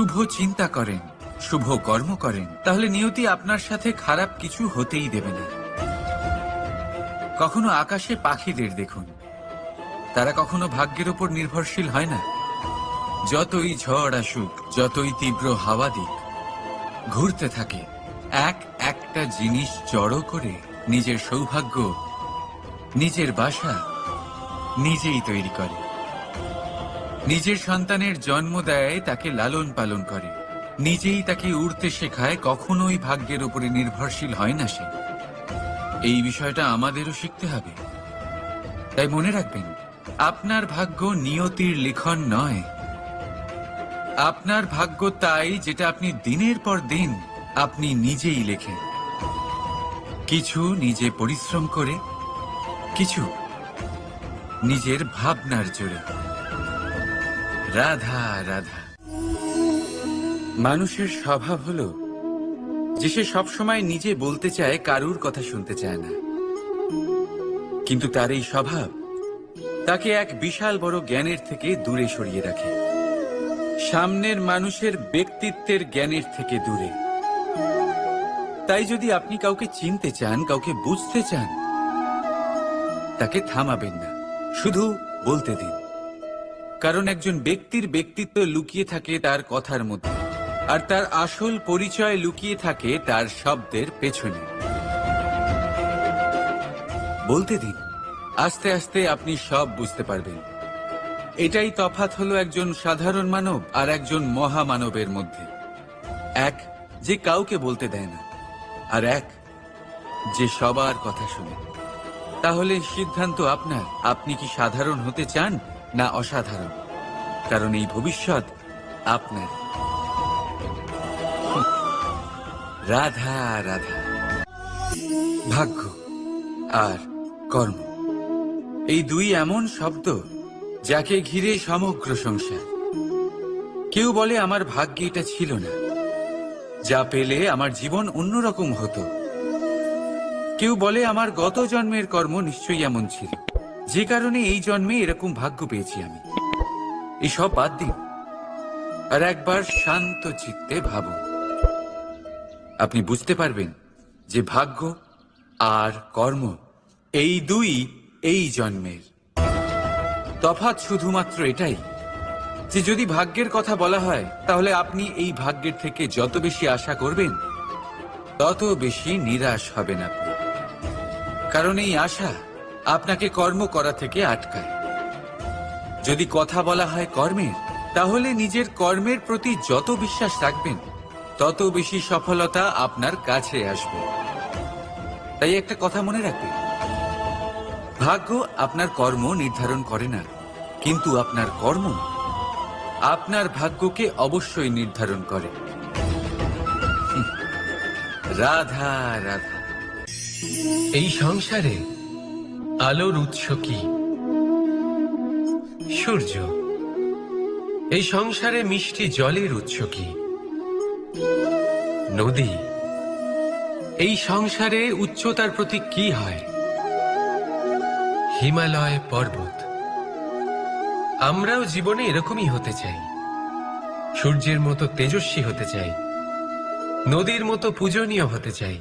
শুভ চিন্তা করেন, শুভ কর্ম করেন, তাহলে নিয়তি আপনার সাথে খারাপ কিছু হতেই দেবে না। কখনো আকাশে পাখিদের দেখুন, তারা কখনো ভাগ্যের উপর নির্ভরশীল হয় না। যতই ঝড় আসুক, যতই তীব্র হাওয়া দিক, ঘুরতে থাকে, একটা জিনিস জড়ো করে নিজের সৌভাগ্য, নিজের বাসা নিজেই তৈরি করে। নিজের সন্তানের জন্ম দেয়, তাকে লালন পালন করে, নিজেই তাকে উড়তে শেখায়, কখনোই ভাগ্যের উপরে নির্ভরশীল হয় না সে। এই বিষয়টা আমাদেরও শিখতে হবে। তাই মনে রাখবেন, আপনার ভাগ্য নিয়তির লিখন নয়। আপনার ভাগ্য তাই যেটা আপনি দিনের পর দিন আপনি নিজেই লেখেন। কিছু নিজে পরিশ্রম করে, কিছু নিজের ভাবনার জোরে। রাধা রাধা। মানুষের স্বভাব হলো যে সে সবসময় নিজে বলতে চায়, কারুর কথা শুনতে চায় না। কিন্তু তার এই স্বভাব তাকে এক বিশাল বড় জ্ঞানের থেকে দূরে সরিয়ে রাখে, সামনের মানুষের ব্যক্তিত্বের জ্ঞানের থেকে দূরে। তাই যদি আপনি কাউকে চিনতে চান, কাউকে বুঝতে চান, তাকে থামাবেন না, শুধু বলতে দিন। কারণ একজন ব্যক্তির ব্যক্তিত্ব লুকিয়ে থাকে তার কথার মধ্যে, আর তার আসল পরিচয় লুকিয়ে থাকে তার শব্দের পেছনে। বলতে দিন, আস্তে আস্তে আপনি সব বুঝতে পারবেন। এটাই তফাৎ হলো একজন সাধারণ মানব আর একজন মহামানবের মধ্যে। এক যে কাউকে বলতে দেয় না, আর এক যে সবার কথা শুনে। তাহলে সিদ্ধান্ত আপনার, আপনি কি সাধারণ হতে চান না অসাধারণ? কারণ এই ভবিষ্যৎ আপনার। রাধা রাধা। ভাগ্য আর কর্ম, এই দুই এমন শব্দ যাকে ঘিরে সমগ্র সংসার। কেউ বলে আমার ভাগ্যে এটা ছিল না, যা পেলে আমার জীবন অন্যরকম হতো। কেউ বলে আমার গত জন্মের কর্ম নিশ্চয়ই এমন ছিল, যে কারণে এই জন্মে এরকম ভাগ্য পেয়েছি আমি। এসব বাদ দিন আর একবার শান্ত চিত্তে ভাবুন। আপনি বুঝতে পারবেন যে ভাগ্য আর কর্ম এই দুই এই জন্মের। তফাৎ শুধুমাত্র এটাই যে যদি ভাগ্যের কথা বলা হয়, তাহলে আপনি এই ভাগ্যের থেকে যত বেশি আশা করবেন, তত বেশি নিরাশ হবেন আপনি। কারণ এই আশা আপনাকে কর্ম করা থেকে আটকায়। যদি কথা বলা হয় কর্মের, তাহলে নিজের কর্মের প্রতি যত বিশ্বাস রাখবেন, তত বেশি সফলতা আপনার কাছে আসবে। তাই একটা কথা মনে রাখবেন, ভাগ্য আপনার কর্ম নির্ধারণ করে না, কিন্তু আপনার কর্ম আপনার ভাগ্যকে অবশ্যই নির্ধারণ করে। রাধা রাধা। এই সংসারে আলোর উৎস কি? সূর্য। এই সংসারে মিষ্টি জলের উৎস কি? নদী। এই সংসারে উচ্চতার প্রতীক কি হয়? হিমালয় পর্বত। আমরাও জীবনে এরকমই হতে চাই, সূর্যের মতো তেজস্বী হতে চাই, নদীর মতো পূজনীয় হতে চাই,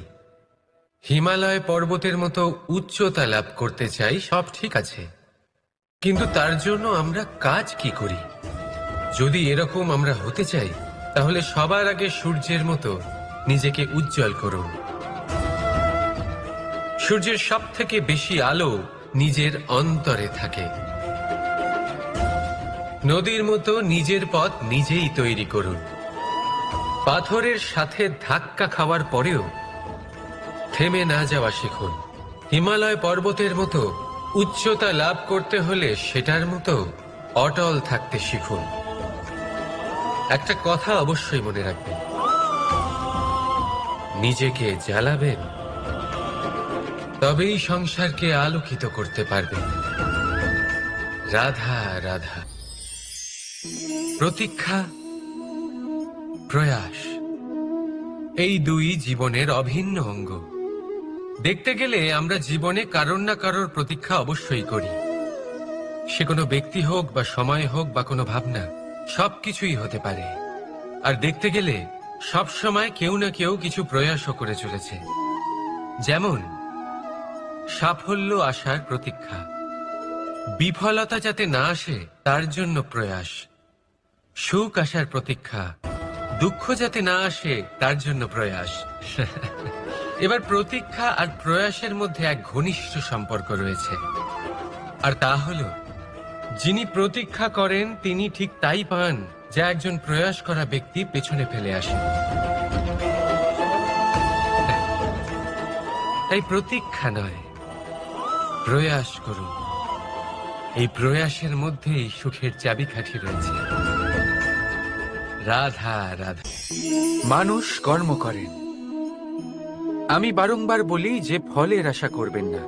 হিমালয় পর্বতের মতো উচ্চতা লাভ করতে চাই। সব ঠিক আছে, কিন্তু তার জন্য আমরা কাজ কি করি? যদি এরকম আমরা হতে চাই, তাহলে সবার আগে সূর্যের মতো নিজেকে উজ্জ্বল করুন। সূর্যের সব থেকে বেশি আলো নিজের অন্তরে থাকে। নদীর মতো নিজের পথ নিজেই তৈরি করুন। পাথরের সাথে ধাক্কা খাওয়ার পরেও থেমে না যাওয়া শিখুন। হিমালয় পর্বতের মতো উচ্চতা লাভ করতে হলে সেটার মতো অটল থাকতে শিখুন। একটা কথা অবশ্যই মনে রাখবেন, নিজেকে জ্বালাবেন, তবেই সংসারকে আলোকিত করতে পারবেন। রাধা রাধা। প্রতীক্ষা, প্রয়াস, এই দুই জীবনের অভিন্ন অঙ্গ। দেখতে গেলে আমরা জীবনে কারোর না কারোর প্রতীক্ষা অবশ্যই করি। সে কোনো ব্যক্তি হোক বা সময় হোক বা কোনো ভাবনা, সবকিছুই হতে পারে। আর দেখতে গেলে সব সময় কেউ না কেউ কিছু প্রয়াসও করে চলেছে। যেমন সাফল্য আসার প্রতীক্ষা, বিফলতা যাতে না আসে তার জন্য প্রয়াস, সুখ আসার প্রতীক্ষা, দুঃখ যাতে না আসে তার জন্য প্রয়াস। এবার প্রতীক্ষা আর প্রয়াসের মধ্যে এক ঘনিষ্ঠ সম্পর্ক রয়েছে, আর তা হলো যিনি প্রতীক্ষা করেন তিনি ঠিক তাই পান যা একজন প্রয়াস করা ব্যক্তি পেছনে ফেলে আসে। তাই প্রতীক্ষা নয়, প্রয়াস করুন। এই প্রয়াসের মধ্যেই সুখের চাবিকাঠি রয়েছে। রাধা রাধা। মানুষ কর্ম করেন। আমি বারংবার বলি যে ফলের আশা করবেন না।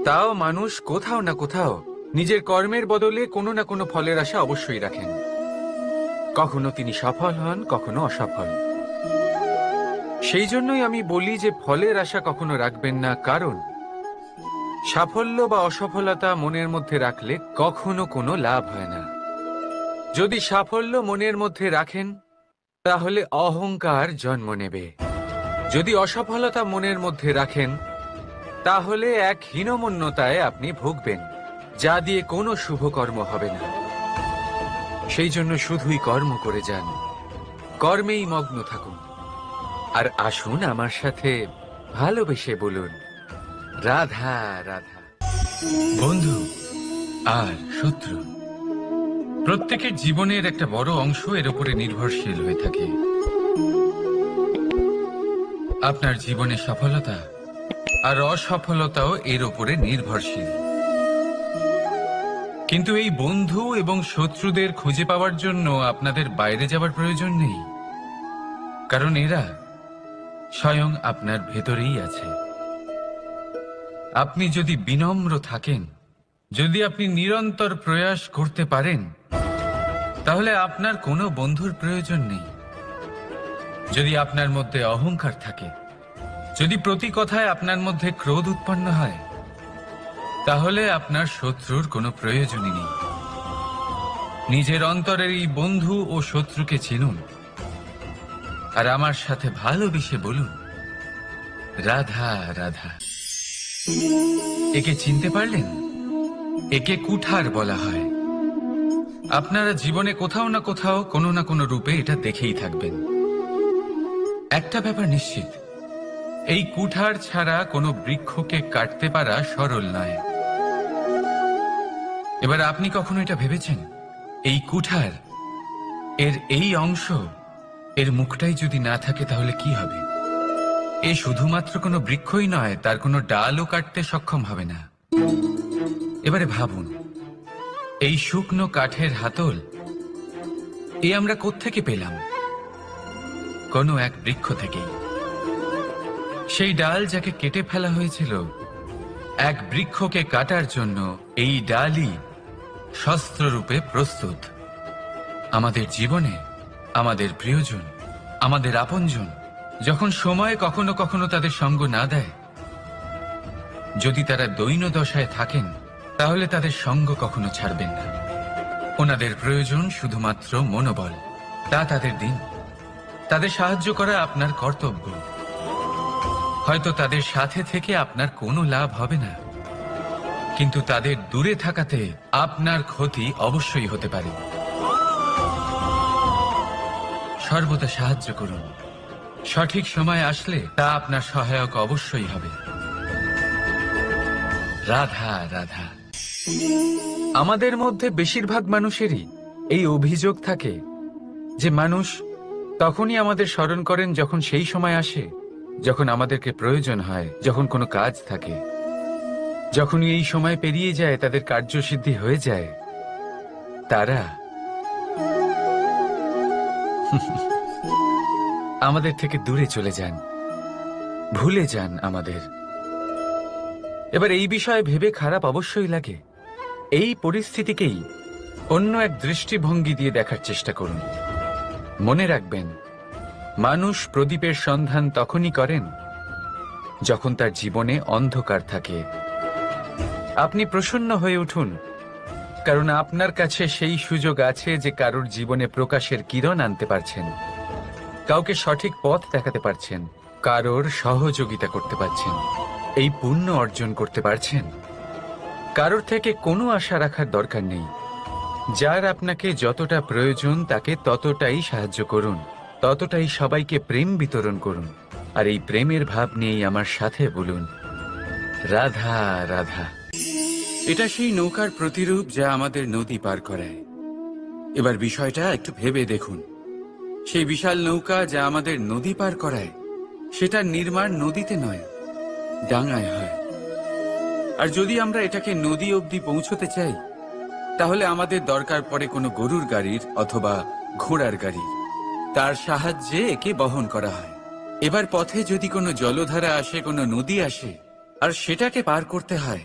তাও মানুষ কোথাও না কোথাও নিজের কর্মের বদলে কোনো না কোনো ফলের আশা অবশ্যই রাখেন। কখনো তিনি সফল হন, কখনো অসফল। সেই জন্যই আমি বলি যে ফলের আশা কখনো রাখবেন না, কারণ সাফল্য বা অসফলতা মনের মধ্যে রাখলে কখনো কোনো লাভ হয় না। যদি সাফল্য মনের মধ্যে রাখেন তাহলে অহংকার জন্ম নেবে। যদি অসফলতা মনের মধ্যে রাখেন তাহলে এক হীনমন্যতায় আপনি ভুগবেন, যা দিয়ে কোনো শুভকর্ম হবে না। সেই জন্য শুধুই কর্ম করে যান, কর্মেই মগ্ন থাকুন। আর আসুন আমার সাথে ভালোবেসে বলুন, রাধা রাধা। বন্ধু আর শত্রু প্রত্যেকের জীবনের একটা বড় অংশ এর উপরে নির্ভরশীল হয়ে থাকে। আপনার জীবনে সফলতা আর অসফলতাও এর উপরে নির্ভরশীল। কিন্তু এই বন্ধু এবং শত্রুদের খুঁজে পাওয়ার জন্য আপনাদের বাইরে যাওয়ার প্রয়োজন নেই, কারণ এরা স্বয়ং আপনার ভেতরেই আছে। আপনি যদি বিনম্র থাকেন, যদি আপনি নিরন্তর প্রয়াস করতে পারেন, তাহলে আপনার কোনো বন্ধুর প্রয়োজন নেই। যদি আপনার মধ্যে অহংকার থাকে, যদি প্রতি কথায় আপনার মধ্যে ক্রোধ উৎপন্ন হয়, তাহলে আপনার শত্রুর কোনো প্রয়োজনই নেই। নিজের অন্তরের এই বন্ধু ও শত্রুকে চিনুন, আর আমার সাথে ভালোবেসে বলুন, রাধা রাধা। একে চিনতে পারলেন? একে কুঠার বলা হয়। আপনারা জীবনে কোথাও না কোথাও কোনো না কোনো রূপে এটা দেখেই থাকবেন। একটা ব্যাপার নিশ্চিত, এই কুঠার ছাড়া কোনো বৃক্ষকে কাটতে পারা সরল নয়। এবার আপনি কখনো এটা ভেবেছেন, এই কুঠার এর এই অংশ, এর মুখটাই যদি না থাকে তাহলে কি হবে? এ শুধুমাত্র কোনো বৃক্ষই নয়, তার কোনো ডালও কাটতে সক্ষম হবে না। এবারে ভাবুন, এই শুকনো কাঠের হাতল এ আমরা কোত্থেকে পেলাম? কোনো এক বৃক্ষ থেকেই। সেই ডাল যাকে কেটে ফেলা হয়েছিল এক বৃক্ষকে কাটার জন্য, এই ডালই শস্ত্ররূপে প্রস্তুত। আমাদের জীবনে আমাদের প্রিয়জন, আমাদের আপনজন যখন সময় কখনো কখনো তাদের সঙ্গ না দেয়, যদি তারা দৈন্য দশায় থাকেন, তাহলে তাদের সঙ্গ কখনো ছাড়বেন না। ওনাদের প্রয়োজন শুধুমাত্র মনোবল। তা তাদের দিন। তাদের সাহায্য করা আপনার কর্তব্য। হয়তো তাদের সাথে থেকে আপনার কোনো লাভ হবে না, কিন্তু তাদের দূরে থাকাতে আপনার ক্ষতি অবশ্যই হতে পারে। সর্বদা সাহায্য করুন। সঠিক সময় আসলে তা আপনার সহায়ক অবশ্যই হবে। রাধা রাধা। আমাদের মধ্যে বেশিরভাগ মানুষেরই এই অভিযোগ থাকে যে মানুষ তখনই আমাদের স্মরণ করেন যখন সেই সময় আসে যখন আমাদেরকে প্রয়োজন হয়, যখন কোনো কাজ থাকে। যখনই এই সময় পেরিয়ে যায়, তাদের কার্যসিদ্ধি হয়ে যায়, তারা আমাদের থেকে দূরে চলে যান, ভুলে যান আমাদের। এবার এই বিষয়ে ভেবে খারাপ অবশ্যই লাগে। এই পরিস্থিতিকেই অন্য এক দৃষ্টিভঙ্গি দিয়ে দেখার চেষ্টা করুন। মনে রাখবেন, মানুষ প্রদীপের সন্ধান তখনই করেন যখন তার জীবনে অন্ধকার থাকে। আপনি প্রসন্ন হয়ে উঠুন, কারণ আপনার কাছে সেই সুযোগ আছে যে কারোর জীবনে প্রকাশের কিরণ আনতে পারছেন, কাউকে সঠিক পথ দেখাতে পারছেন, কারোর সহযোগিতা করতে পারছেন, এই পুণ্য অর্জন করতে পারছেন। কারোর থেকে কোনো আশা রাখার দরকার নেই। যার আপনাকে যতটা প্রয়োজন তাকে ততটাই সাহায্য করুন, ততটাই সবাইকে প্রেম বিতরণ করুন। আর এই প্রেমের ভাব নিয়েই আমার সাথে বলুন, রাধা রাধা। এটা সেই নৌকার প্রতিরূপ যা আমাদের নদী পার করায়। এবার বিষয়টা একটু ভেবে দেখুন, সেই বিশাল নৌকা যা আমাদের নদী পার করায়, সেটার নির্মাণ নদীতে নয়, ডাঙায় হয়। আর যদি আমরা এটাকে নদী অবধি পৌঁছতে চাই, তাহলে আমাদের দরকার পড়ে কোনো গরুর গাড়ির অথবা ঘোড়ার গাড়ির। তার সাহায্যে একে বহন করা হয়। এবার পথে যদি কোনো জলধারা আসে, কোনো নদী আসে, আর সেটাকে পার করতে হয়,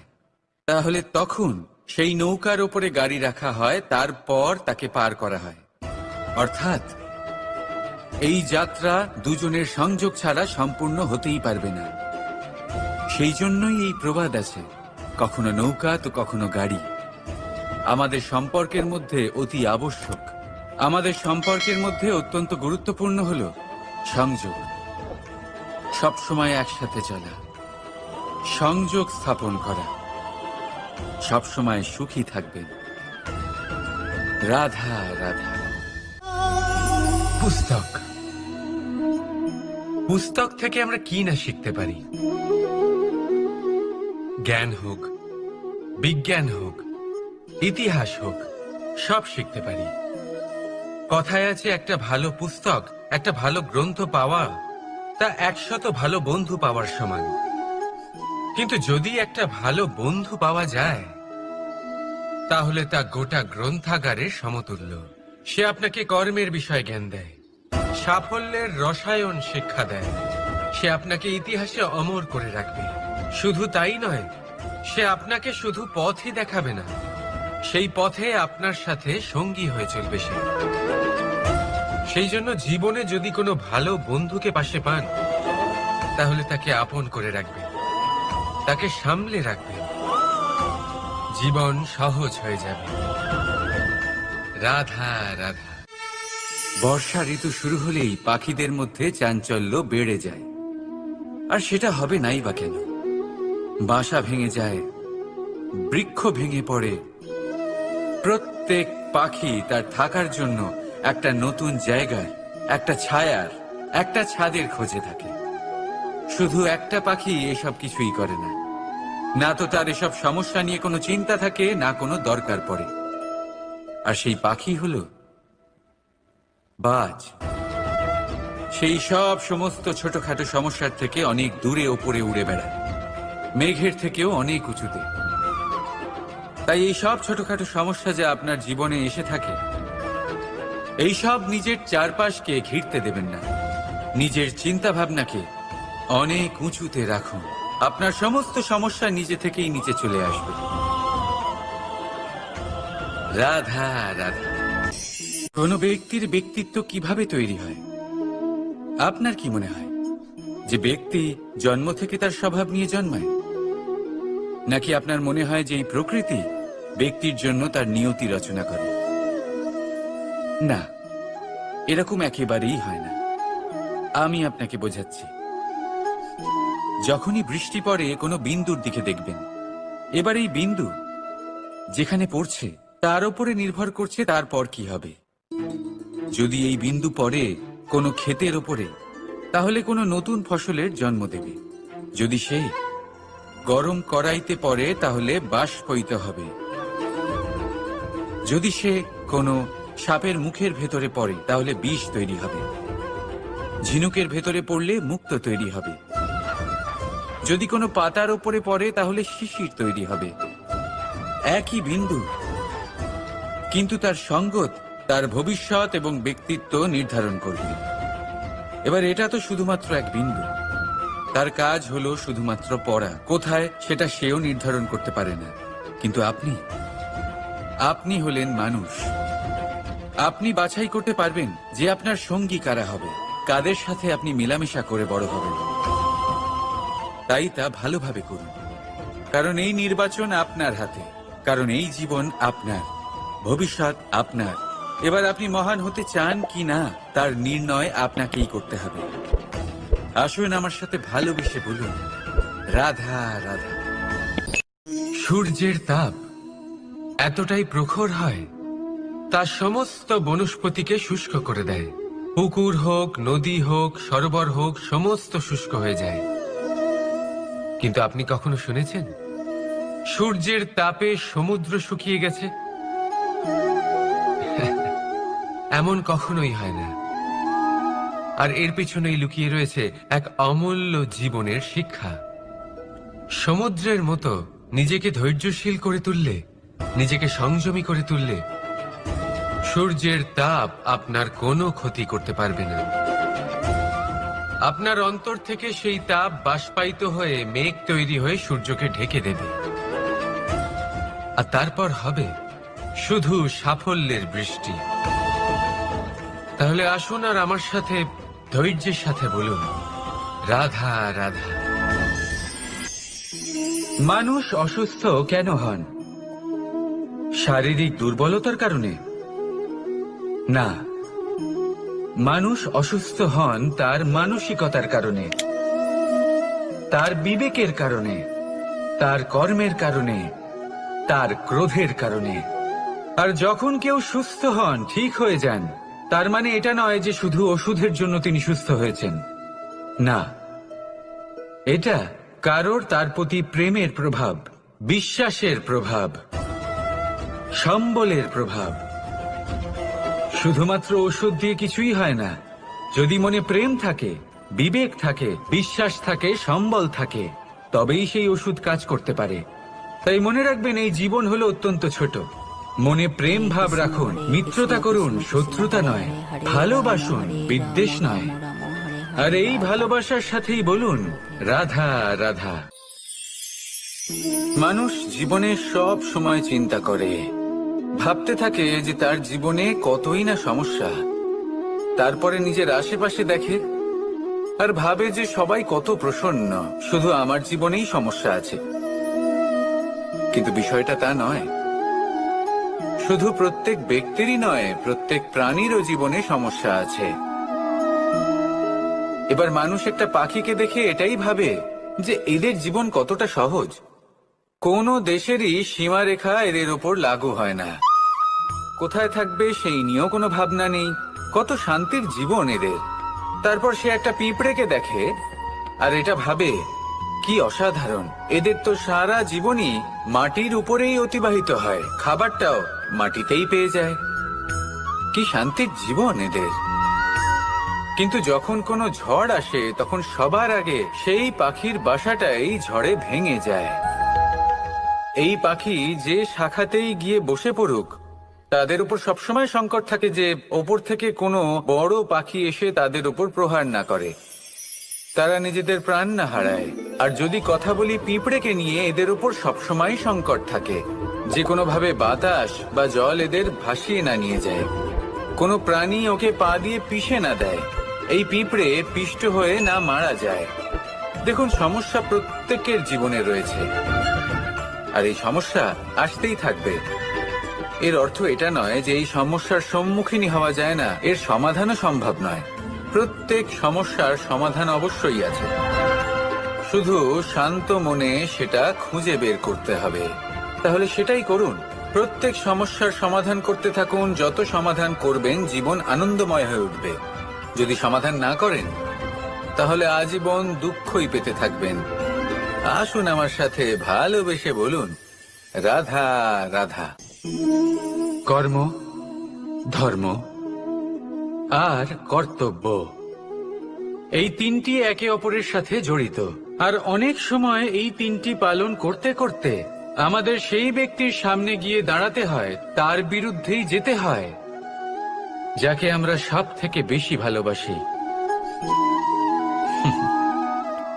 তাহলে তখন সেই নৌকার ওপরে গাড়ি রাখা হয়, তারপর তাকে পার করা হয়। অর্থাৎ এই যাত্রা দুজনের সংযোগ ছাড়া সম্পূর্ণ হতেই পারবে না। সেই জন্যই এই প্রবাদ আছে, কখনো নৌকা তো কখনো গাড়ি। আমাদের সম্পর্কের মধ্যে অতি আবশ্যক, আমাদের সম্পর্কের মধ্যে অত্যন্ত গুরুত্বপূর্ণ হল সংযোগ। সবসময় একসাথে চলা, সংযোগ স্থাপন করা। সবসময় সুখী থাকবেন। রাধা রাধা। পুস্তক, পুস্তক থেকে আমরা কি না শিখতে পারি। জ্ঞান হোক, বিজ্ঞান হোক, ইতিহাস হোক, সব শিখতে পারি। কথায় আছে, একটা ভালো পুস্তক, একটা ভালো গ্রন্থ পাওয়া তা 100 ভালো বন্ধু পাওয়ার সমান। কিন্তু যদি একটা ভালো বন্ধু পাওয়া যায়, তাহলে তা গোটা গ্রন্থাগারের সমতুল্য। সে আপনাকে কর্মের বিষয়ে জ্ঞান দেয়, সাফল্যের রসায়ন শিক্ষা দেয়, সে আপনাকে ইতিহাসে অমর করে রাখবে। শুধু তাই নয়, সে আপনাকে শুধু পথই দেখাবে না, সেই পথে আপনার সাথে সঙ্গী হয়ে চলবে সে। সেই জন্য জীবনে যদি কোনো ভালো বন্ধুকে পাশে পান, তাহলে তাকে আপন করে রাখবেন, তাকে সামলে রাখবেন, জীবন সহজ হয়ে যাবে। রাধা রাধা। বর্ষা ঋতু শুরু হলেই পাখিদের মধ্যে চাঞ্চল্য বেড়ে যায়। আর সেটা হবে নাই বা কেন? বাসা ভেঙে যায়, বৃক্ষ ভেঙে পড়ে, প্রত্যেক পাখি তার থাকার জন্য একটা নতুন জায়গার, একটা ছায়ার, একটা ছাদের খোঁজে থাকে। শুধু একটা পাখি এসব কিছুই করে না। না তো তার এসব সমস্যা নিয়ে কোনো চিন্তা থাকে, না কোনো দরকার পড়ে। আর সেই পাখি হলো বাজ। সেই সব সমস্ত ছোটখাটো সমস্যার থেকে অনেক দূরে ওপরে উড়ে বেড়ায়, মেঘের থেকেও অনেক উঁচুতে। তাই এই সব ছোটখাটো সমস্যা যা আপনার জীবনে এসে থাকে, এই সব নিজের চারপাশকে ঘিরতে দেবেন না। নিজের চিন্তা ভাবনাকে অনেক উঁচুতে রাখুন। আপনার সমস্ত সমস্যা নিজে থেকেই নিচে চলে আসবে। রাধা রাধা। কোনো ব্যক্তির ব্যক্তিত্ব কিভাবে তৈরি হয়? আপনার কি মনে হয় যে ব্যক্তি জন্ম থেকে তার স্বভাব নিয়ে জন্মায়? নাকি আপনার মনে হয় যে এই প্রকৃতি ব্যক্তির জন্য তার নিয়তি রচনা করে? না, এরকম একেবারেই হয় না। আমি আপনাকে বোঝাচ্ছি। যখনই বৃষ্টি পড়ে কোনো বিন্দুর দিকে দেখবেন। এবার এই বিন্দু যেখানে পড়ছে তার উপরে নির্ভর করছে তারপর কি হবে। যদি এই বিন্দু পড়ে কোনো ক্ষেতের ওপরে, তাহলে কোনো নতুন ফসলের জন্ম দেবে। যদি সে গরম কড়াইতে পড়ে, তাহলে বাষ্পীত হবে। যদি সে কোনো সাপের মুখের ভেতরে পড়ে, তাহলে বিষ তৈরি হবে। ঝিনুকের ভেতরে পড়লে মুক্তো তৈরি হবে। যদি কোনো পাতার ওপরে পড়ে, তাহলে শিশির তৈরি হবে। একই বিন্দু, কিন্তু তার সঙ্গত তার ভবিষ্যৎ এবং ব্যক্তিত্ব নির্ধারণ করবে। এবার এটা তো শুধুমাত্র এক বিন্দু, তার কাজ হলো শুধুমাত্র পড়া। কোথায় সেটা সেও নির্ধারণ করতে পারে না। কিন্তু আপনি হলেন মানুষ। আপনি বাছাই করতে পারবেন যে আপনার সঙ্গী কারা হবে, কাদের সাথে আপনি মেলামেশা করে বড় হবেন। তাই তা ভালোভাবে করুন, কারণ এই নির্বাচন আপনার হাতে। কারণ এই জীবন আপনার, ভবিষ্যৎ আপনার। এবার আপনি মহান হতে চান কি না তার নির্ণয় আপনাকেই করতে হবে। আসুন আমার সাথে ভালোবেসে বলুন, রাধা রাধা। সূর্যের তাপ এতটাই প্রখর হয়, তা সমস্ত বনস্পতিকে শুষ্ক করে দেয়। পুকুর হোক, নদী হোক, সরোবর হোক, সমস্ত শুষ্ক হয়ে যায়। কিন্তু আপনি কখনো শুনেছেন সূর্যের তাপে সমুদ্র শুকিয়ে গেছে? এমন কখনোই হয় না। আর এর পিছনেই লুকিয়ে রয়েছে এক অমূল্য জীবনের শিক্ষা। সমুদ্রের মতো নিজেকে ধৈর্যশীল করে তুললে, নিজেকে সংযমী করে তুললে, সূর্যের তাপ আপনার কোনো ক্ষতি করতে পারবে না। আপনার অন্তর থেকে সেই তাপ বাষ্পায়িত হয়ে মেঘ তৈরি হয়ে সূর্যকে ঢেকে দেবে, আর তারপর হবে শুধু সাফল্যের বৃষ্টি। তাহলে আসুন আর আমার সাথে ধৈর্যের সাথে বলুন, রাধা রাধা। মানুষ অসুস্থ কেন হন? শারীরিক দুর্বলতার কারণে? না, মানুষ অসুস্থ হন তার মানসিকতার কারণে, তার বিবেকের কারণে, তার কর্মের কারণে, তার ক্রোধের কারণে। আর যখন কেউ সুস্থ হন, ঠিক হয়ে যান, তার মানে এটা নয় যে শুধু ওষুধের জন্য তিনি সুস্থ হয়েছেন। না, এটা কারোর তার প্রতি প্রেমের প্রভাব, বিশ্বাসের প্রভাব, সম্বলের প্রভাব। শুধুমাত্র ওষুধ দিয়ে কিছুই হয় না। যদি মনে প্রেম থাকে, বিবেক থাকে, বিশ্বাস থাকে, সম্বল থাকে, তবেই সেই ওষুধ কাজ করতে পারে। তাই মনে রাখবেন, এই জীবন হলো অত্যন্ত ছোট। মনে প্রেম ভাব রাখুন, মিত্রতা করুন, শত্রুতা নয়। ভালোবাসুন, বিদ্বেষ নয়। আর এই ভালোবাসার সাথেই বলুন, রাধা রাধা। মানুষ জীবনে সব সময় চিন্তা করে, ভাবতে থাকে যে তার জীবনে কতই না সমস্যা। তারপরে নিজের আশেপাশে দেখে আর ভাবে যে সবাই কত প্রসন্ন, শুধু আমার জীবনেই সমস্যা আছে। কিন্তু বিষয়টা তা নয়। শুধু প্রত্যেক ব্যক্তিরই নয়, প্রত্যেক প্রাণীরও জীবনে সমস্যা আছে। এবার মানুষ একটা পাখিকে দেখে এটাই ভাবে যে এদের জীবন কতটা সহজ। কোনো দেশেরই সীমারেখা এদের ওপর লাগু হয় না। কোথায় থাকবে সেই নিয়েও কোনো ভাবনা নেই। কত শান্তির জীবন এদের। তারপর সে একটা পিঁপড়েকে দেখে আর এটা ভাবে, কি অসাধারণ, এদের তো সারা জীবনই মাটির উপরেই অতিবাহিত হয়, খাবারটাও মাটিতেই পেয়ে যায়। কি শান্তির জীবন এদের। কিন্তু যখন কোনো ঝড় আসে, তখন সবার আগে সেই পাখির বাসাটাই ঝড়ে ভেঙে যায়। এই পাখি যে শাখাতেই গিয়ে বসে পড়ুক, তাদের উপর সবসময় সংকট থাকে যে ওপর থেকে কোনো বড় পাখি এসে তাদের উপর প্রহার না করে, তারা নিজেদের প্রাণ না হারায়। আর যদি কথা বলি পিঁপড়েকে নিয়ে, এদের উপর সবসময় সংকট থাকে যে কোনোভাবে বাতাস বা জল এদের ভাসিয়ে না নিয়ে যায়, কোনো প্রাণী ওকে পা দিয়ে পিষে না দেয়, এই পিঁপড়ে পিষ্ট হয়ে না মারা যায়। দেখুন, সমস্যা প্রত্যেকের জীবনে রয়েছে, আর এই সমস্যা আসতেই থাকবে। এর অর্থ এটা নয় যে এই সমস্যার সম্মুখীন হওয়া যায় না, এর সমাধানও সম্ভব নয়। প্রত্যেক সমস্যার সমাধান অবশ্যই আছে, শুধু শান্ত মনে সেটা খুঁজে বের করতে হবে। তাহলে সেটাই করুন, প্রত্যেক সমস্যার সমাধান করতে থাকুন। যত সমাধান করবেন, জীবন আনন্দময় হয়ে উঠবে। যদি সমাধান না করেন, তাহলে আজীবন দুঃখই পেতে থাকবেন। আসুন আমার সাথে ভালোবেসে বলুন, রাধা রাধা। কর্ম, ধর্ম আর কর্তব্য, এই তিনটি একে অপরের সাথে জড়িত। আর অনেক সময় এই তিনটি পালন করতে করতে আমাদের সেই ব্যক্তির সামনে গিয়ে দাঁড়াতে হয়, তার বিরুদ্ধেই যেতে হয়, যাকে আমরা সব থেকে বেশি ভালোবাসি।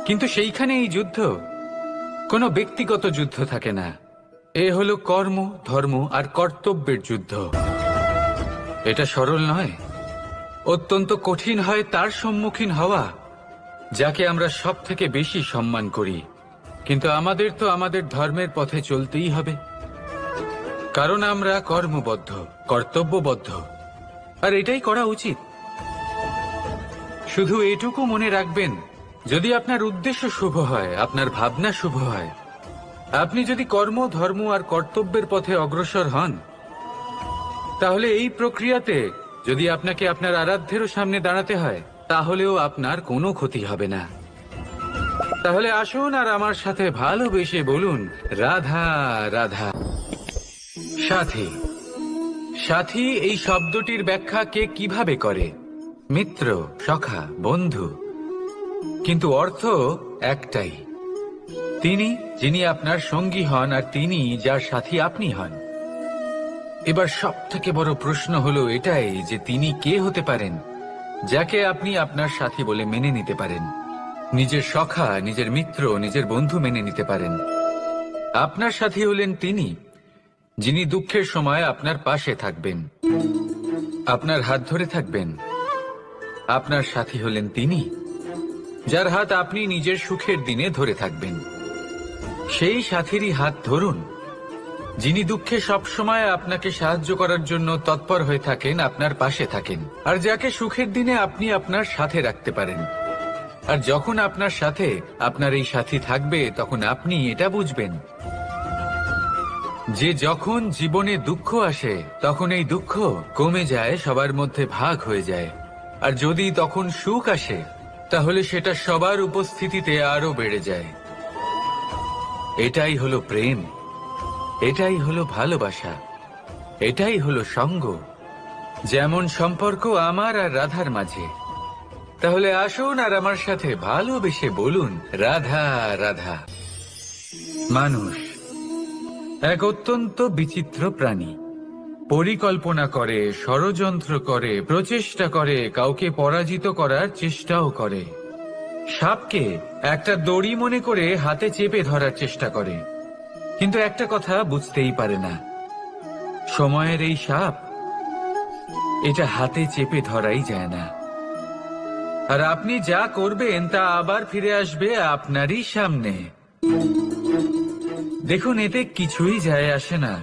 কিন্তু সেইখানে এই যুদ্ধ কোনো ব্যক্তিগত যুদ্ধ থাকে না। এ হলো কর্ম, ধর্ম আর কর্তব্যের যুদ্ধ। এটা সরল নয়, অত্যন্ত কঠিন হয় তার সম্মুখীন হওয়া যাকে আমরা সব থেকে বেশি সম্মান করি। কিন্তু আমাদের তো আমাদের ধর্মের পথে চলতেই হবে। কারণ আমরা কর্মবদ্ধ, কর্তব্যবদ্ধ, আর এটাই করা উচিত। শুধু এটুকু মনে রাখবেন, যদি আপনার উদ্দেশ্য শুভ হয়, আপনার ভাবনা শুভ হয়, আপনি যদি কর্ম, ধর্ম আর কর্তব্যের পথে অগ্রসর হন, তাহলে এই প্রক্রিয়াতে যদি আপনাকে আপনার আরাধ্যেরও সামনে দাঁড়াতে হয়, তাহলেও আপনার কোনো ক্ষতি হবে না। তাহলে আসুন আর আমার সাথে ভালোবেসে বলুন, রাধা রাধা। সাথী। সাথী এই শব্দটির ব্যাখ্যা কে কিভাবে করে? মিত্র, সখা, বন্ধু। কিন্তু অর্থ একটাই, তিনি যিনি আপনার সঙ্গী হন আর তিনি যার সাথী আপনি হন। এবার সব থেকে বড় প্রশ্ন হলো এটাই যে তিনি কে হতে পারেন যাকে আপনি আপনার সাথী বলে মেনে নিতে পারেন, নিজের সখা, নিজের মিত্র, নিজের বন্ধু মেনে নিতে পারেন। আপনার সাথী হলেন তিনি যিনি দুঃখের সময় আপনার পাশে থাকবেন, আপনার হাত ধরে থাকবেন। আপনার সাথী হলেন তিনি যার হাত আপনি নিজের সুখের দিনে ধরে থাকবেন। সেই সাথীরই হাত ধরুন যিনি দুঃখে সবসময় আপনাকে সাহায্য করার জন্য তৎপর হয়ে থাকেন, আপনার পাশে থাকেন, আর যাকে সুখের দিনে আপনি আপনার সাথে রাখতে পারেন। আর যখন আপনার সাথে আপনার এই সাথী থাকবে, তখন আপনি এটা বুঝবেন যে যখন জীবনে দুঃখ আসে, তখন এই দুঃখ কমে যায়, সবার মধ্যে ভাগ হয়ে যায়। আর যদি তখন সুখ আসে, তাহলে সেটা সবার উপস্থিতিতে আরো বেড়ে যায়। এটাই হলো প্রেম, এটাই হলো ভালোবাসা, এটাই হলো সঙ্গ, যেমন সম্পর্ক আমার আর রাধার মাঝে। তাহলে আসুন আর আমার সাথে ভালোবেসে বলুন, রাধা রাধা। মানুষ এক অত্যন্ত বিচিত্র প্রাণী। পরিকল্পনা করে, ষড়যন্ত্র করে, প্রচেষ্টা করে, কাউকে পরাজিত করার চেষ্টাও করে। সাপকে একটা দড়ি মনে করে হাতে চেপে ধরার চেষ্টা করে, কিন্তু একটা কথা বুঝতেই পারে না, সময়ের এই সাপ, এটা হাতে চেপে ধরাই যায় না। আর আপনি যা করবেন তা আবার ফিরে আসবে আপনারই সামনে। দেখুন, এতে কিছুই যায় আসে না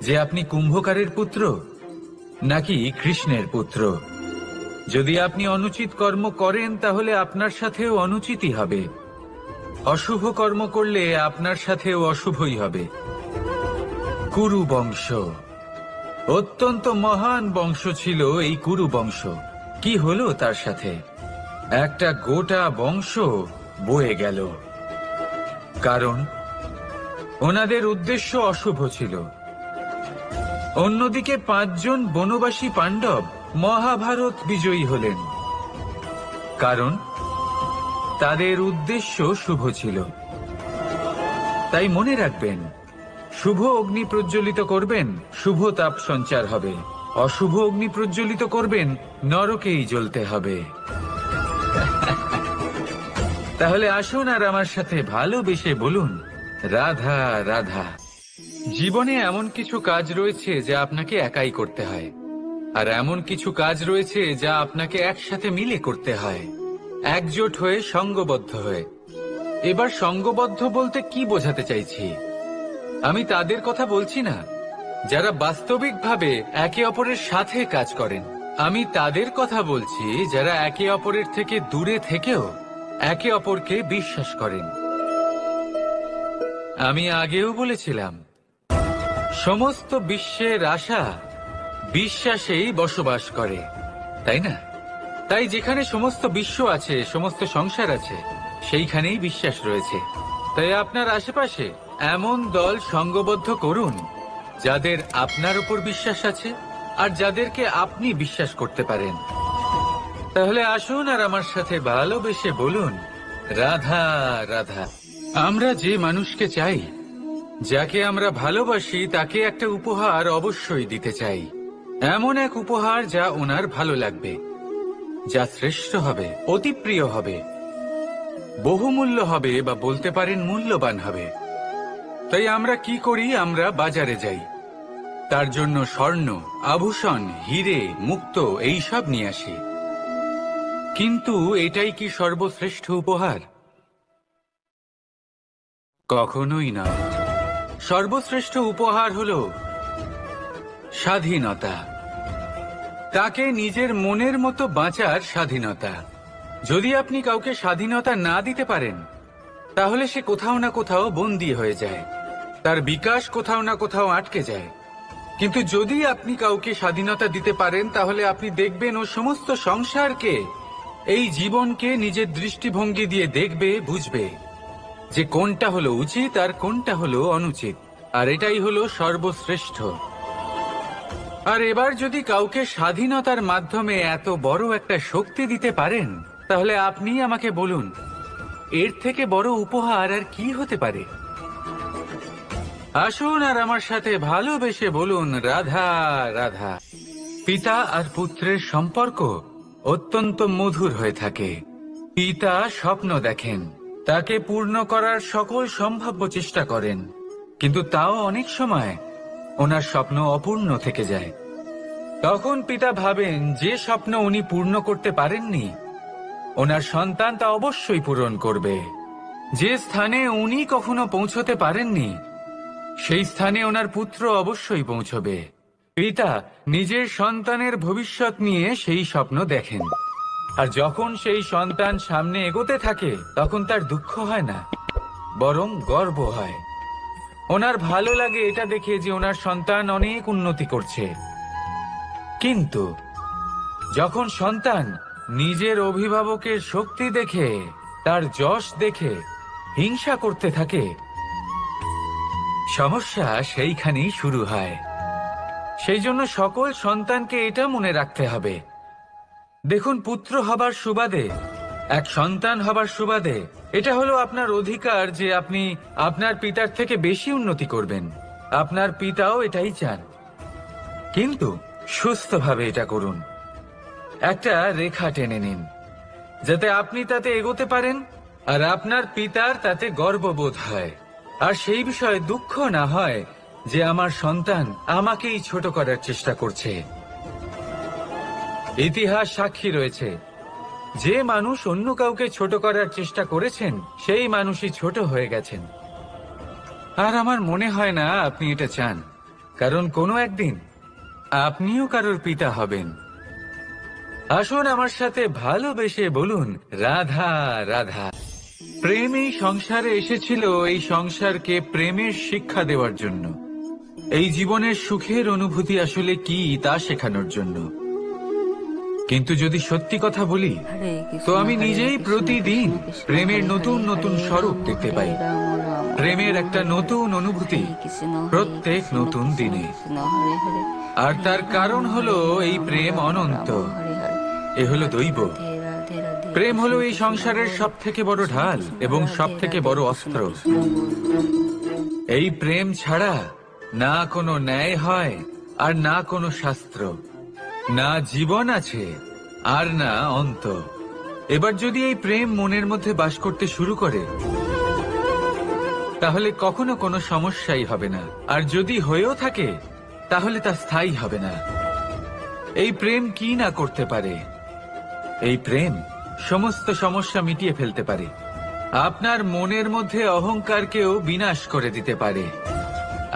যে আপনি কুম্ভকারের পুত্র নাকি কৃষ্ণের পুত্র। যদি আপনি অনুচিত কর্ম করেন, তাহলে আপনার সাথেও অনুচিতই হবে। অশুভ কর্ম করলে আপনার সাথেও অশুভই হবে। কুরু বংশ অত্যন্ত মহান বংশ ছিল। এই কুরু বংশ কি হলো তার সাথে? একটা গোটা বংশ বয়ে গেল, কারণ ওনাদের উদ্দেশ্য অশুভ ছিল। অন্যদিকে 5 জন বনবাসী পাণ্ডব মহাভারত বিজয়ী হলেন, কারণ তাদের উদ্দেশ্য শুভ ছিল। তাই মনে রাখবেন, শুভ অগ্নি প্রজ্বলিত করবেন, শুভ তাপ সঞ্চার হবে। অশুভ অগ্নি প্রজ্বলিত করবেন, নরকেই জ্বলতে হবে। তাহলে আসুন আর আমার সাথে ভালোবেসে বলুন, রাধা রাধা। জীবনে এমন কিছু কাজ রয়েছে যা আপনাকে একাই করতে হয়, আর এমন কিছু কাজ রয়েছে যা আপনাকে একসাথে মিলে করতে হয়, একজোট হয়ে, সঙ্গবদ্ধ হয়ে। এবার সঙ্গবদ্ধ বলতে কি বোঝাতে চাইছি? আমি তাদের কথা বলছি না যারা বাস্তবিকভাবে একে অপরের সাথে কাজ করেন। আমি তাদের কথা বলছি যারা একে অপরের থেকে দূরে থেকেও একে অপরকে বিশ্বাস করেন। আমি আগেও বলেছিলাম, সমস্ত বিশ্বের আশা বিশ্বাসেই বসবাস করে, তাই না? তাই যেখানে সমস্ত বিশ্ব আছে, সমস্ত সংসার আছে, সেইখানেই বিশ্বাস রয়েছে। তাই আপনার আশেপাশে এমন দল সঙ্গবদ্ধ করুন যাদের আপনার উপর বিশ্বাস আছে আর যাদেরকে আপনি বিশ্বাস করতে পারেন। তাহলে আসুন আর আমার সাথে ভালোবেসে বলুন, রাধা রাধা। আমরা যে মানুষকে চাই, যাকে আমরা ভালোবাসি, তাকে একটা উপহার অবশ্যই দিতে চাই। এমন এক উপহার যা ওনার ভালো লাগবে, যা শ্রেষ্ঠ হবে, অতি প্রিয় হবে, বহুমূল্য হবে, বা বলতে পারেন মূল্যবান হবে। তাই আমরা কি করি? আমরা বাজারে যাই, তার জন্য স্বর্ণ, আভূষণ, হিরে, মুক্ত এইসব নিয়ে আসি। কিন্তু এটাই কি সর্বশ্রেষ্ঠ উপহার? কখনোই না। সর্বশ্রেষ্ঠ উপহার হলো স্বাধীনতা, তাকে নিজের মনের মতো বাঁচার স্বাধীনতা। যদি আপনি কাউকে স্বাধীনতা না দিতে পারেন, তাহলে সে কোথাও না কোথাও বন্দী হয়ে যায়, তার বিকাশ কোথাও না কোথাও আটকে যায়। কিন্তু যদি আপনি কাউকে স্বাধীনতা দিতে পারেন, তাহলে আপনি দেখবেন ও সমস্ত সংসারকে, এই জীবনকে নিজের দৃষ্টিভঙ্গি দিয়ে দেখবে, বুঝবে যে কোনটা হলো উচিত আর কোনটা হলো অনুচিত, আর এটাই হলো সর্বশ্রেষ্ঠ। আর এবার যদি কাউকে স্বাধীনতার মাধ্যমে এত বড় একটা শক্তি দিতে পারেন, তাহলে আপনি আমাকে বলুন, এর থেকে বড় উপহার আর কি হতে পারে? আসুন আর আমার সাথে ভালোবেসে বলুন, রাধা রাধা। পিতা আর পুত্রের সম্পর্ক অত্যন্ত মধুর হয়ে থাকে। পিতা স্বপ্ন দেখেন, তাকে পূর্ণ করার সকল সম্ভাব্য চেষ্টা করেন, কিন্তু তাও অনেক সময় ওনার স্বপ্ন অপূর্ণ থেকে যায়। তখন পিতা ভাবেন যে স্বপ্ন উনি পূর্ণ করতে পারেননি, ওনার সন্তান তা অবশ্যই পূরণ করবে। যে স্থানে উনি কখনো পৌঁছতে পারেননি, সেই স্থানে ওনার পুত্র অবশ্যই পৌঁছবে। পিতা নিজের সন্তানের ভবিষ্যৎ নিয়ে সেই স্বপ্ন দেখেন, আর যখন সেই সন্তান সামনে এগোতে থাকে, তখন তার দুঃখ হয় না, বরং গর্ব হয়। ওনার ভালো লাগে এটা দেখে যে ওনার সন্তান অনেক উন্নতি করছে। কিন্তু যখন সন্তান নিজের অভিভাবকের শক্তি দেখে, তার যশ দেখে হিংসা করতে থাকে, সমস্যা সেইখানেই শুরু হয়। সেই জন্য সকল সন্তানকে এটা মনে রাখতে হবে, দেখুন, পুত্র হবার সুবাদে, এক সন্তান হবার সুবাদে এটা হলো আপনার অধিকার যে আপনি আপনার পিতার থেকে বেশি উন্নতি করবেন। আপনার পিতাও এটাই চান, কিন্তু সুস্থভাবে এটা করুন। একটা রেখা টেনে নিন, যাতে আপনি তাতে এগোতে পারেন আর আপনার পিতার তাতে গর্ববোধ হয়, আর সেই বিষয়ে দুঃখ না হয় যে আমার সন্তান আমাকেই ছোট করার চেষ্টা করছে। ইতিহাস সাক্ষী রয়েছে, যে মানুষ অন্য কাউকে ছোট করার চেষ্টা করেছেন, সেই মানুষই ছোট হয়ে গেছেন। আর আমার মনে হয় না আপনি এটা চান, কারণ কোনো একদিন আপনিও কারোর পিতা হবেন। আসুন আমার সাথে ভালোবেসে বলুন, রাধা রাধা। প্রেম এই সংসারে এসেছিল এই সংসারকে প্রেমের শিক্ষা দেওয়ার জন্য, এই জীবনের সুখের অনুভূতি আসলে কি তা শেখানোর জন্য। কিন্তু যদি সত্যি কথা বলি, তো আমি নিজেই প্রতিদিন প্রেমের নতুন নতুন স্বরূপ দেখতে পাই, প্রেমের একটা নতুন অনুভূতি প্রত্যেক নতুন দিনে। আর তার কারণ হলো এই প্রেম অনন্ত, এ হলো দৈব। প্রেম হলো এই সংসারের সব থেকে বড় ঢাল এবং সব থেকে বড় অস্ত্র। এই প্রেম ছাড়া না কোনো ন্যায় হয় আর না কোনো শাস্ত্র, না জীবন আছে আর না অন্ত। এবার যদি এই প্রেম মনের মধ্যে বাস করতে শুরু করে, তাহলে কখনো কোনো সমস্যাই হবে না, আর যদি হয়েও থাকে তাহলে তা স্থায়ী হবে না। এই প্রেম কি না করতে পারে? এই প্রেম সমস্ত সমস্যা মিটিয়ে ফেলতে পারে, আপনার মনের মধ্যে অহংকারকেও বিনাশ করে দিতে পারে,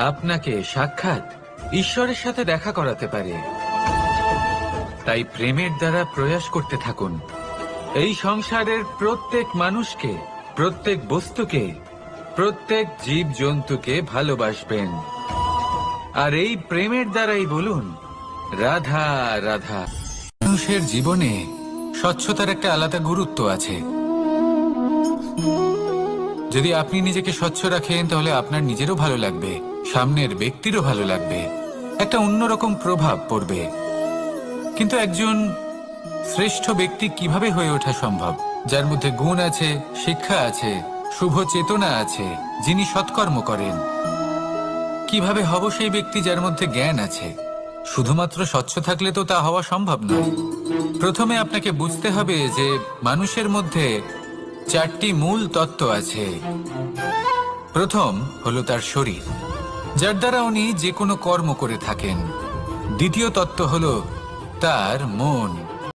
আপনাকে সাক্ষাৎ ঈশ্বরের সাথে দেখা করাতে পারে। তাই প্রেমের দ্বারা প্রয়াস করতে থাকুন, এই সংসারের প্রত্যেক মানুষকে, প্রত্যেক বস্তুকে, প্রত্যেক জীব জন্তুকে ভালোবাসবেন। আর এই প্রেমের দ্বারাই বলুন, রাধা রাধা। মানুষের জীবনে স্বচ্ছতার একটা আলাদা গুরুত্ব আছে। যদি আপনি নিজেকে স্বচ্ছ রাখেন, তাহলে আপনার নিজেরও ভালো লাগবে, সামনের ব্যক্তিরও ভালো লাগবে, একটা অন্যরকম প্রভাব পড়বে। কিন্তু একজন শ্রেষ্ঠ ব্যক্তি কিভাবে হয়ে ওঠা সম্ভব? যার মধ্যে গুণ আছে, শিক্ষা আছে, শুভ চেতনা আছে, যিনি সৎকর্ম করেন। কিভাবে হব সেই ব্যক্তি যার মধ্যে জ্ঞান আছে? শুধুমাত্র স্বচ্ছ থাকলে তো তা হওয়া সম্ভব নয়। প্রথমে আপনাকে বুঝতে হবে যে মানুষের মধ্যে চারটি মূল তত্ত্ব আছে। প্রথম হলো তার শরীর, যার দ্বারা উনি যে কোনো কর্ম করে থাকেন। দ্বিতীয় তত্ত্ব হলো তার মন,